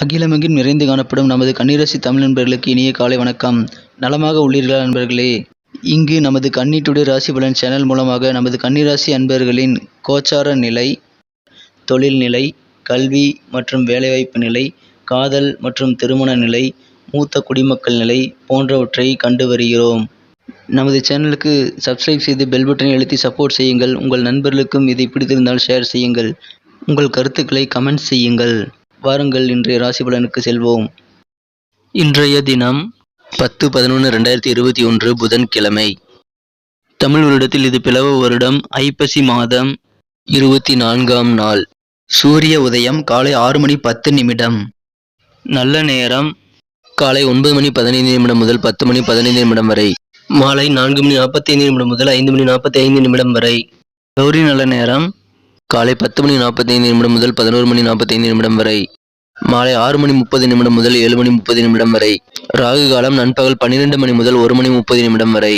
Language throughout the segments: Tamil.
அகிலமெங்கும் நிறைந்து காணப்படும் நமது கன்னிராசி தமிழ் நண்பர்களுக்கு இனிய காலை வணக்கம். நலமாக உள்ளீர்களா நண்பர்களே? இங்கு நமது கன்னி டுடே ராசி பலன் சேனல் மூலமாக நமது கன்னிராசி அன்பர்களின் கோச்சார நிலை, தொழில் நிலை, கல்வி மற்றும் வேலைவாய்ப்பு நிலை, காதல் மற்றும் திருமண நிலை, மூத்த குடிமக்கள் நிலை போன்றவற்றை கண்டு வருகிறோம். நமது சேனலுக்கு சப்ஸ்கிரைப் செய்து பெல் பட்டனை அழுத்தி சப்போர்ட் செய்யுங்கள். உங்கள் நண்பர்களுக்கும் இதை பிடித்திருந்தால் ஷேர் செய்யுங்கள். உங்கள் கருத்துக்களை கமெண்ட் செய்யுங்கள். வாருங்கள் இன்றைய ராசி பலனுக்கு செல்வோம். இன்றைய தினம் 10/11/2021 புதன்கிழமை. தமிழ் வருடத்தில் இது பிளவ வருடம் ஐப்பசி மாதம் 24ஆம் நாள். சூரிய உதயம் காலை 6:10 நல்ல நேரம் காலை 9:15 முதல் 10:15 வரை. மாலை 4:45 முதல் 5:45 வரை. கௌரி நல்ல நேரம் காலை 10:45 முதல் 11:45 வரை. மாலை 6:30 முதல் 7:30 வரை. ராகு காலம் நண்பகல் 12 முதல் 1:30 வரை.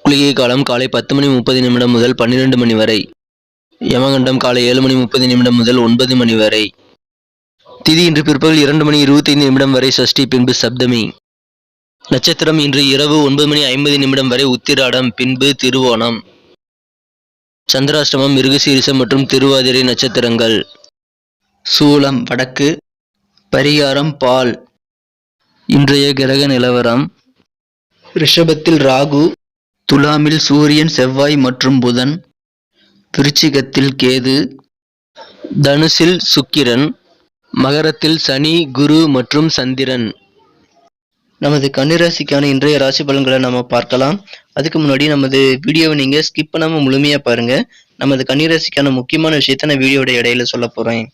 குளிகை காலம் காலை 10:30 முதல் 12 வரை. யமகண்டம் காலை 7:30 முதல் 9 வரை. திதி இன்று பிற்பகல் 2:25 வரை சஷ்டி, பின்பு சப்தமி. நட்சத்திரம் இன்று இரவு 9:50 வரை உத்திராடம், பின்பு திருவோணம். சந்திராஷ்டமம் மிருகசீரிஷம் மற்றும் திருவாதிரை நட்சத்திரங்கள். சூலம் வடக்கு. பரிகாரம் பால். இன்றைய கிரக நிலவரம்: ரிஷபத்தில் ராகு, துலாமில் சூரியன், செவ்வாய் மற்றும் புதன், விருச்சிகத்தில் கேது, தனுசில் சுக்கிரன், மகரத்தில் சனி, குரு மற்றும் சந்திரன். நமது கன்னிராசிக்கான இன்றைய ராசி பலன்களை நம்ம பார்க்கலாம். அதுக்கு முன்னாடி நமது வீடியோவை நீங்க ஸ்கிப் பண்ணாம முழுமையா பாருங்க. நமது கன்னிராசிக்கான முக்கியமான விஷயத்த நான் வீடியோட இடையில சொல்ல போறேன்.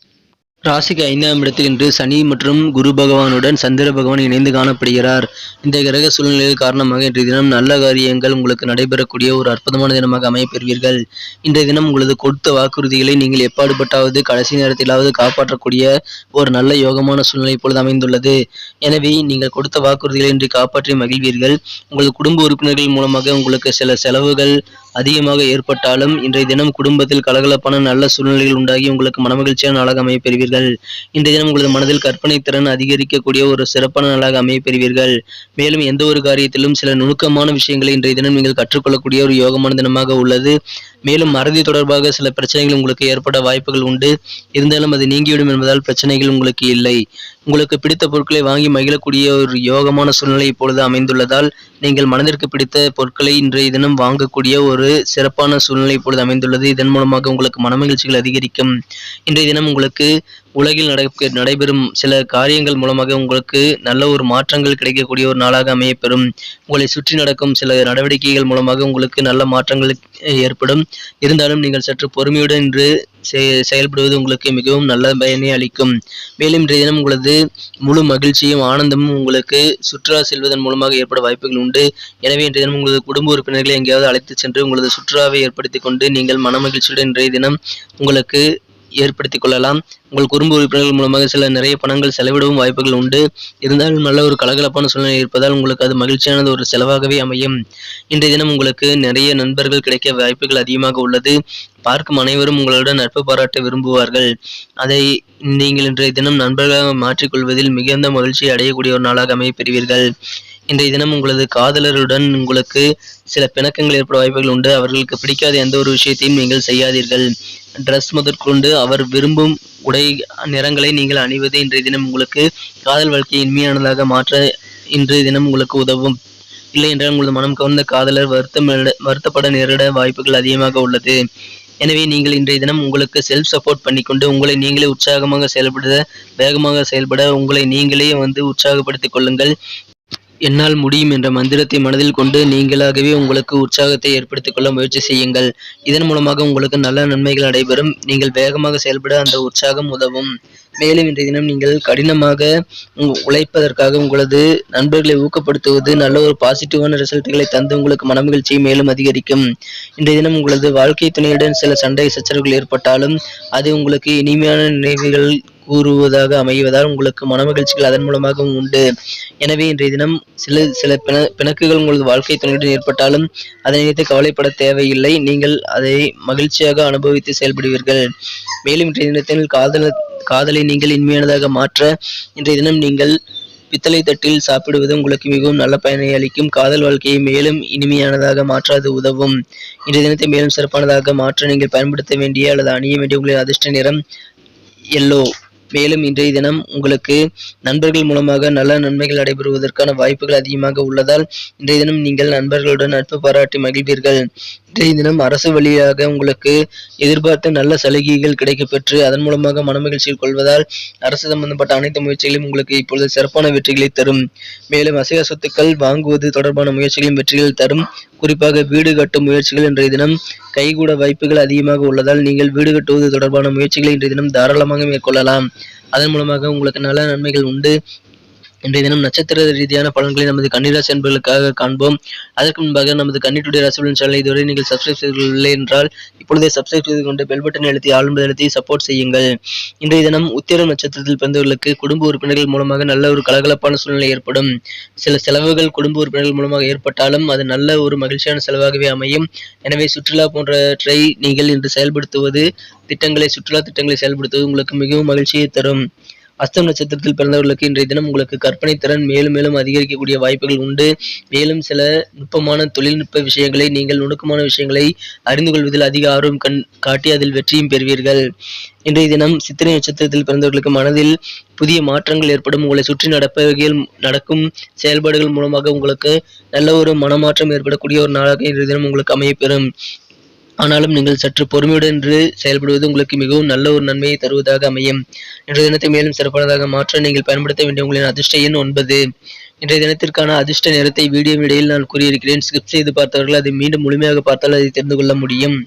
ராசிக்கு 5ஆம் இடத்தில் இன்று சனி மற்றும் குரு பகவானுடன் சந்திர பகவான் இணைந்து காணப்படுகிறார். இந்த கிரக சூழ்நிலைகள் காரணமாக இன்றைய தினம் நல்ல காரியங்கள் உங்களுக்கு நடைபெறக்கூடிய ஒரு அற்புதமான தினமாக அமையப்பெறுவீர்கள். இன்றைய தினம் உங்களது கொடுத்த வாக்குறுதிகளை நீங்கள் எப்பாடுபட்டாவது கடைசி நேரத்திலாவது காப்பாற்றக்கூடிய ஒரு நல்ல யோகமான சூழ்நிலை இப்பொழுது அமைந்துள்ளது. எனவே நீங்கள் கொடுத்த வாக்குறுதிகளை இன்று காப்பாற்றி மகிழ்வீர்கள். உங்களது குடும்ப உறுப்பினர்கள் மூலமாக உங்களுக்கு சில செலவுகள் அதிகமாக ஏற்பட்டாலும் இன்றைய தினம் குடும்பத்தில் கலகலப்பான நல்ல சூழ்நிலைகள் உண்டாகி உங்களுக்கு மனமகிழ்ச்சியான நாளாக அமையப்பெறுவீர்கள். இன்றைய தினம் உங்களது மனதில் கற்பனை திறன் அதிகரிக்கக்கூடிய ஒரு சிறப்பான நாளாக அமையப்பெறுவீர்கள். மேலும் எந்த ஒரு காரியத்திலும் சில நுணுக்கமான விஷயங்களை இன்றைய தினம் நீங்கள் கற்றுக்கொள்ளக்கூடிய ஒரு யோகமான தினமாக உள்ளது. மேலும் மறதி தொடர்பாக சில பிரச்சனைகள் உங்களுக்கு ஏற்பட வாய்ப்புகள் உண்டு. இருந்தாலும் அது நீங்கிவிடும் என்பதால் பிரச்சனைகள் உங்களுக்கு இல்லை. உங்களுக்கு பிடித்த பொருட்களை வாங்கி மகிழக்கூடிய ஒரு யோகமான சூழ்நிலை இப்பொழுது அமைந்துள்ளதால் நீங்கள் மனதிற்கு பிடித்த பொருட்களை இன்றைய தினம் வாங்கக்கூடிய ஒரு சிறப்பான சூழ்நிலை இப்பொழுது அமைந்துள்ளது. இதன் மூலமாக உங்களுக்கு மனமகிழ்ச்சிகள் அதிகரிக்கும். இன்றைய தினம் உங்களுக்கு உலகில் நடைபெறும் சில காரியங்கள் மூலமாக உங்களுக்கு நல்ல ஒரு மாற்றங்கள் கிடைக்கக்கூடிய ஒரு நாளாக அமையப்பெறும். உங்களை சுற்றி நடக்கும் சில நடவடிக்கைகள் மூலமாக உங்களுக்கு நல்ல மாற்றங்கள் ஏற்படும். இருந்தாலும் நீங்கள் சற்று பொறுமையுடன் இன்று செயல்படுவது உங்களுக்கு மிகவும் நல்ல பயனை அளிக்கும். மேலும் இன்றைய தினம் உங்களது முழு மகிழ்ச்சியும் ஆனந்தமும் உங்களுக்கு சுற்றுலா செல்வதன் மூலமாக ஏற்பட வாய்ப்புகள் உண்டு. எனவே இன்றைய தினம் உங்களது குடும்ப உறுப்பினர்களை எங்கேயாவது அழைத்து சென்று உங்களது சுற்றுலாவை ஏற்படுத்திக் கொண்டு நீங்கள் மன மகிழ்ச்சியுடன் இன்றைய தினம் உங்களுக்கு ஏற்படுத்திக் கொள்ளலாம். உங்கள் குடும்ப உறுப்பினர்கள் மூலமாக சில நிறைய பணங்கள் செலவிடவும் வாய்ப்புகள் உண்டு. இருந்தாலும் நல்ல ஒரு கலகலப்பான சூழ்நிலை இருப்பதால் உங்களுக்கு அது மகிழ்ச்சியானது ஒரு செலவாகவே அமையும். இன்றைய தினம் உங்களுக்கு நிறைய நண்பர்கள் கிடைக்க வாய்ப்புகள் அதிகமாக உள்ளது. பார்க்கும் அனைவரும் உங்களுடன் நட்பு பாராட்ட விரும்புவார்கள். அதை நீங்கள் இன்றைய தினம் நண்பர்களாக மாற்றிக்கொள்வதில் மிகுந்த மகிழ்ச்சி அடையக்கூடிய ஒரு நாளாக அமையப்பெறுவீர்கள். இன்றைய தினம் உங்களது காதலருடன் உங்களுக்கு சில பிணக்கங்கள் ஏற்பட வாய்ப்புகள் உண்டு. அவர்களுக்கு பிடிக்காத எந்த ஒரு விஷயத்தையும் நீங்கள் செய்யாதீர்கள். ட்ரெஸ் முதற்கொண்டு அவர் விரும்பும் உடை நிறங்களை நீங்கள் அணிவது இன்றைய தினம் உங்களுக்கு காதல் வாழ்க்கையை இனிமையானதாக மாற்ற இன்றைய தினம் உங்களுக்கு உதவும். இல்லை என்றால் உங்களது மனம் கவர்ந்த காதலர் வருத்தப்பட நேரிட வாய்ப்புகள் அதிகமாக உள்ளது. எனவே நீங்கள் இன்றைய தினம் உங்களுக்கு செல்ஃப் சப்போர்ட் பண்ணிக்கொண்டு உங்களை நீங்களே உற்சாகமாக வேகமாக செயல்பட உங்களை நீங்களே உற்சாகப்படுத்திக் கொள்ளுங்கள். என்னால் முடியும் என்ற மந்திரத்தை மனதில் கொண்டு நீங்களாகவே உங்களுக்கு உற்சாகத்தை ஏற்படுத்திக் கொள்ள முயற்சி செய்யுங்கள். இதன் மூலமாக உங்களுக்கு நல்ல நன்மைகள் நடைபெறும். நீங்கள் வேகமாக செயல்பட அந்த உற்சாகம் உதவும். மேலும் இன்றைய தினம் நீங்கள் கடினமாக உழைப்பதற்காக உங்களது நண்பர்களை ஊக்கப்படுத்துவது நல்ல ஒரு பாசிட்டிவான ரிசல்ட்டுகளை தந்து உங்களுக்கு மனமகிழ்ச்சியை மேலும் அதிகரிக்கும். இன்றைய தினம் உங்களது வாழ்க்கை துணையுடன் சில சண்டை சச்சரவுகள் ஏற்பட்டாலும் அது உங்களுக்கு இனிமையான நினைவுகள் கூறுவதாக அமைவதால் உங்களுக்கு மனமகிழ்ச்சிகள் அதன் மூலமாகவும் உண்டு. எனவே இன்றைய தினம் சில பிணக்குகள் உங்களது வாழ்க்கை துணையுடன் ஏற்பட்டாலும் அதை நினைத்து கவலைப்பட தேவையில்லை. நீங்கள் அதை மகிழ்ச்சியாக அனுபவித்து செயல்படுவீர்கள். மேலும் இன்றைய தினத்தில் காதலை நீங்கள் இனிமையானதாக மாற்ற இன்றைய தினம் நீங்கள் பித்தளை தட்டில் சாப்பிடுவது உங்களுக்கு மிகவும் நல்ல பயனை அளிக்கும். காதல் வாழ்க்கையை மேலும் இனிமையானதாக மாற்ற அது உதவும். இன்றைய தினத்தை மேலும் சிறப்பானதாக மாற்ற நீங்கள் பயன்படுத்த வேண்டிய அல்லது அணிய வேண்டிய உங்களின் அதிர்ஷ்ட நிறம் எல்லோ. மேலும் இன்றைய தினம் உங்களுக்கு நண்பர்கள் மூலமாக நல்ல நன்மைகள் நடைபெறுவதற்கான வாய்ப்புகள் அதிகமாக உள்ளதால் இன்றைய தினம் நீங்கள் நண்பர்களுடன் நட்பு பாராட்டி மகிழ்வீர்கள். இன்றைய தினம் அரசு வழியாக உங்களுக்கு எதிர்பார்த்த நல்ல சலுகைகள் கிடைக்கப்பெற்று அதன் மூலமாக மனமகிழ்ச்சியில் கொள்வதால் அரசு சம்பந்தப்பட்ட அனைத்து முயற்சிகளும் உங்களுக்கு இப்பொழுது சிறப்பான வெற்றிகளை தரும். மேலும் அசையா சொத்துக்கள் வாங்குவது தொடர்பான முயற்சிகளும் வெற்றிகள் தரும். குறிப்பாக வீடு கட்டும் முயற்சிகள் இன்றைய தினம் கைகூட வாய்ப்புகள் அதிகமாக உள்ளதால் நீங்கள் வீடு கட்டுவது தொடர்பான முயற்சிகளை இன்றைய தினம் தாராளமாக மேற்கொள்ளலாம். அதன் மூலமாக உங்களுக்கு நல்ல நன்மைகள் உண்டு. இன்றைய தினம் நட்சத்திர ரீதியான பலன்களை நமது கன்னிராசி அன்பர்களுக்காக காண்போம். அதற்கு முன்பாக நமது கன்னிடுடே ராசி பலன் சேனலை இதுவரை நீங்கள் சப்ஸ்கிரைப் செய்துள்ளே என்றால் இப்பொழுதே சப்ஸ்கிரைப் செய்து கொண்டு பெல் பட்டனை அழுத்தி ஆளும்பதை அழுத்தி சப்போர்ட் செய்யுங்கள். இன்றைய தினம் உத்திரம் நட்சத்திரத்தில் பிறந்தவர்களுக்கு குடும்ப உறுப்பினர்கள் மூலமாக நல்ல ஒரு கலகலப்பான சூழ்நிலை ஏற்படும். சில செலவுகள் குடும்ப உறுப்பினர்கள் மூலமாக ஏற்பட்டாலும் அது நல்ல ஒரு மகிழ்ச்சியான செலவாகவே அமையும். எனவே சுற்றுலா போன்றவற்றை நீங்கள் இன்று செயல்படுத்துவது சுற்றுலா திட்டங்களை செயல்படுத்துவது உங்களுக்கு மிகவும் மகிழ்ச்சியை தரும். அஸ்தம் நட்சத்திரத்தில் பிறந்தவர்களுக்கு இன்றைய தினம் உங்களுக்கு கற்பனை திறன் மேலும் மேலும் அதிகரிக்கக்கூடிய வாய்ப்புகள் உண்டு. மேலும் சில நுட்பமான தொழில்நுட்ப விஷயங்களை நீங்கள் நுணுக்கமான விஷயங்களை அறிந்து கொள்வதில் அதிக ஆர்வம் காட்டி அதில் வெற்றியும் பெறுவீர்கள். இன்றைய தினம் சித்திரை நட்சத்திரத்தில் பிறந்தவர்களுக்கு மனதில் புதிய மாற்றங்கள் ஏற்படும். உங்களை சுற்றி நடக்கும் செயல்பாடுகள் மூலமாக உங்களுக்கு நல்ல ஒரு மனமாற்றம் ஏற்படக்கூடிய ஒரு நாளாக இன்றைய தினம் உங்களுக்கு அமையப்பெறும். ஆனாலும் நீங்கள் சற்று பொறுமையுடன் செயல்படுவது உங்களுக்கு மிகவும் நல்ல ஒரு நன்மையை தருவதாக அமையும். இன்றைய தினத்தை மேலும் சிறப்பானதாக மாற்ற நீங்கள் பயன்படுத்த வேண்டிய உங்களின் அதிர்ஷ்ட எண் 9. இன்றைய தினத்திற்கான அதிர்ஷ்ட நிறத்தை வீடியோ இடையில் நான் கூறியிருக்கிறேன். ஸ்கிப் செய்து பார்த்தவர்கள் அதை மீண்டும் முழுமையாக பார்த்தால் அதை தெரிந்து கொள்ள முடியும்.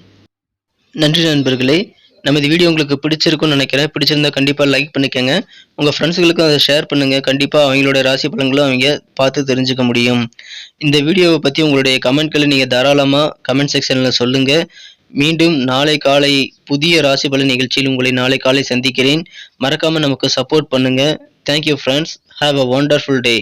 நன்றி நண்பர்களே. நமது வீடியோ உங்களுக்கு பிடிச்சிருக்கும்னு நினைக்கிறேன். பிடிச்சிருந்தா கண்டிப்பாக லைக் பண்ணிக்கோங்க. உங்கள் ஃப்ரெண்ட்ஸுகளுக்கும் அதை ஷேர் பண்ணுங்கள். கண்டிப்பாக அவங்களோட ராசி பலன்களும் அவங்க பார்த்து தெரிஞ்சுக்க முடியும். இந்த வீடியோவை பற்றி உங்களுடைய கமெண்ட்களை நீங்கள் தாராளமாக கமெண்ட் செக்ஷனில் சொல்லுங்கள். மீண்டும் நாளை காலை புதிய ராசி பலன் நிகழ்ச்சியில் உங்களை நாளை காலை சந்திக்கிறேன். மறக்காமல் நமக்கு சப்போர்ட் பண்ணுங்கள். Thank you friends. Have a wonderful day.